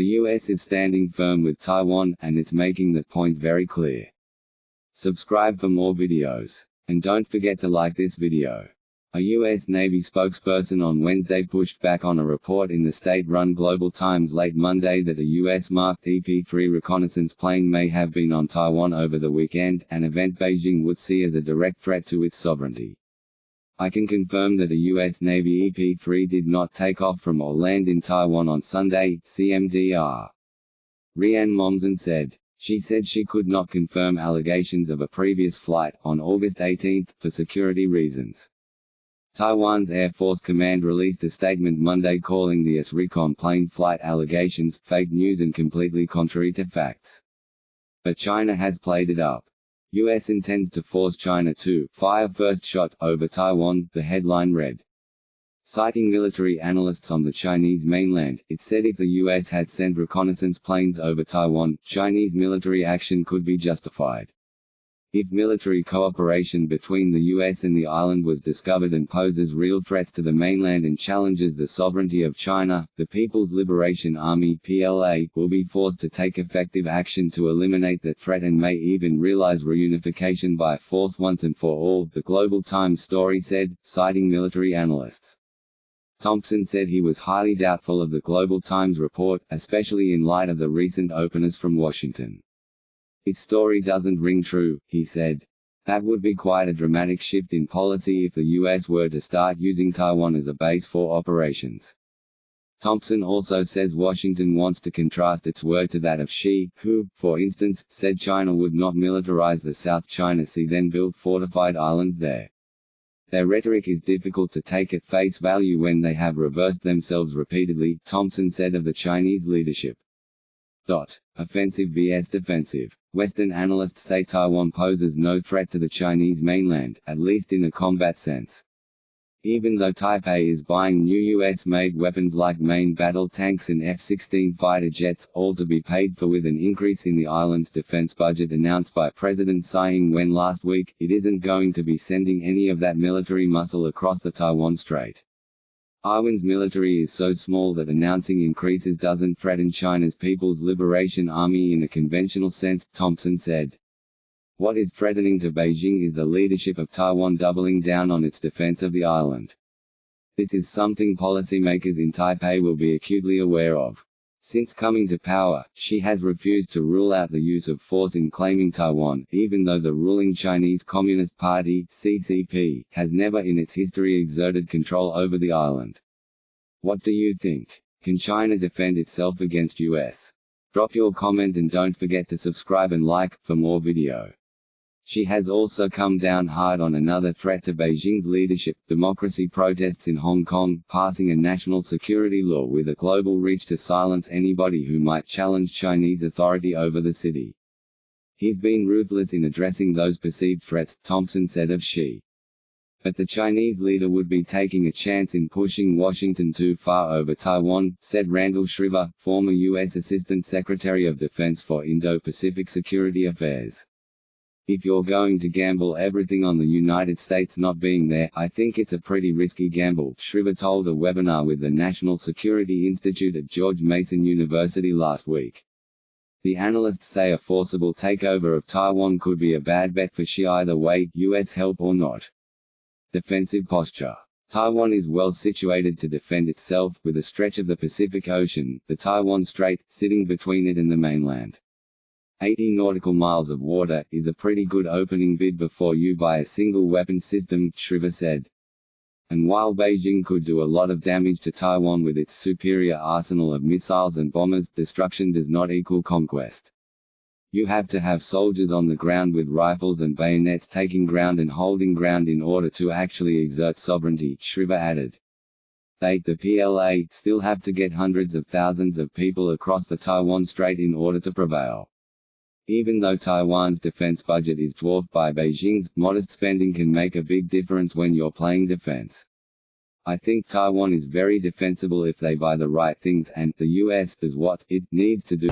The US is standing firm with Taiwan, and it's making that point very clear. Subscribe for more videos. And don't forget to like this video. A U.S. Navy spokesperson on Wednesday pushed back on a report in the state-run Global Times late Monday that a U.S.-marked EP-3 reconnaissance plane may have been on Taiwan over the weekend, an event Beijing would see as a direct threat to its sovereignty. I can confirm that a U.S. Navy EP-3 did not take off from or land in Taiwan on Sunday, CMDR. Rhiannon Momsen said. She said she could not confirm allegations of a previous flight, on August 18, for security reasons. Taiwan's Air Force Command released a statement Monday calling the US recon plane flight allegations fake news and completely contrary to facts. But China has played it up. US intends to force China to fire first shot over Taiwan, the headline read. Citing military analysts on the Chinese mainland, it said if the US had sent reconnaissance planes over Taiwan, Chinese military action could be justified. If military cooperation between the US and the island was discovered and poses real threats to the mainland and challenges the sovereignty of China, the People's Liberation Army (PLA) will be forced to take effective action to eliminate the threat and may even realize reunification by force once and for all, the Global Times story said, citing military analysts. Thompson said he was highly doubtful of the Global Times report, especially in light of the recent openness from Washington. His story doesn't ring true, he said. That would be quite a dramatic shift in policy if the US were to start using Taiwan as a base for operations. Thompson also says Washington wants to contrast its word to that of Xi, who, for instance, said China would not militarize the South China Sea then built fortified islands there. Their rhetoric is difficult to take at face value when they have reversed themselves repeatedly, Thompson said of the Chinese leadership. Offensive vs defensive. Western analysts say Taiwan poses no threat to the Chinese mainland, at least in a combat sense. Even though Taipei is buying new US-made weapons like main battle tanks and F-16 fighter jets, all to be paid for with an increase in the island's defense budget announced by President Tsai Ing-wen last week, it isn't going to be sending any of that military muscle across the Taiwan Strait. Taiwan's military is so small that announcing increases doesn't threaten China's People's Liberation Army in a conventional sense, Thompson said. What is threatening to Beijing is the leadership of Taiwan doubling down on its defense of the island. This is something policymakers in Taipei will be acutely aware of. Since coming to power, she has refused to rule out the use of force in claiming Taiwan, even though the ruling Chinese Communist Party (CCP) has never in its history exerted control over the island. What do you think? Can China defend itself against US? Drop your comment and don't forget to subscribe and like, for more video. She has also come down hard on another threat to Beijing's leadership, democracy protests in Hong Kong, passing a national security law with a global reach to silence anybody who might challenge Chinese authority over the city. He's been ruthless in addressing those perceived threats, Thompson said of Xi. But the Chinese leader would be taking a chance in pushing Washington too far over Taiwan, said Randall Shriver, former U.S. Assistant Secretary of Defense for Indo-Pacific Security Affairs. If you're going to gamble everything on the United States not being there, I think it's a pretty risky gamble, Shriver told a webinar with the National Security Institute at George Mason University last week. The analysts say a forcible takeover of Taiwan could be a bad bet for Xi either way, US help or not. Defensive posture. Taiwan is well situated to defend itself, with a stretch of the Pacific Ocean, the Taiwan Strait, sitting between it and the mainland. 80 nautical miles of water is a pretty good opening bid before you buy a single weapons system, Shriver said. And while Beijing could do a lot of damage to Taiwan with its superior arsenal of missiles and bombers, destruction does not equal conquest. You have to have soldiers on the ground with rifles and bayonets taking ground and holding ground in order to actually exert sovereignty, Shriver added. They, the PLA, still have to get hundreds of thousands of people across the Taiwan Strait in order to prevail. Even though Taiwan's defense budget is dwarfed by Beijing's, modest spending can make a big difference when you're playing defense. I think Taiwan is very defensible if they buy the right things and the US does what it needs to do.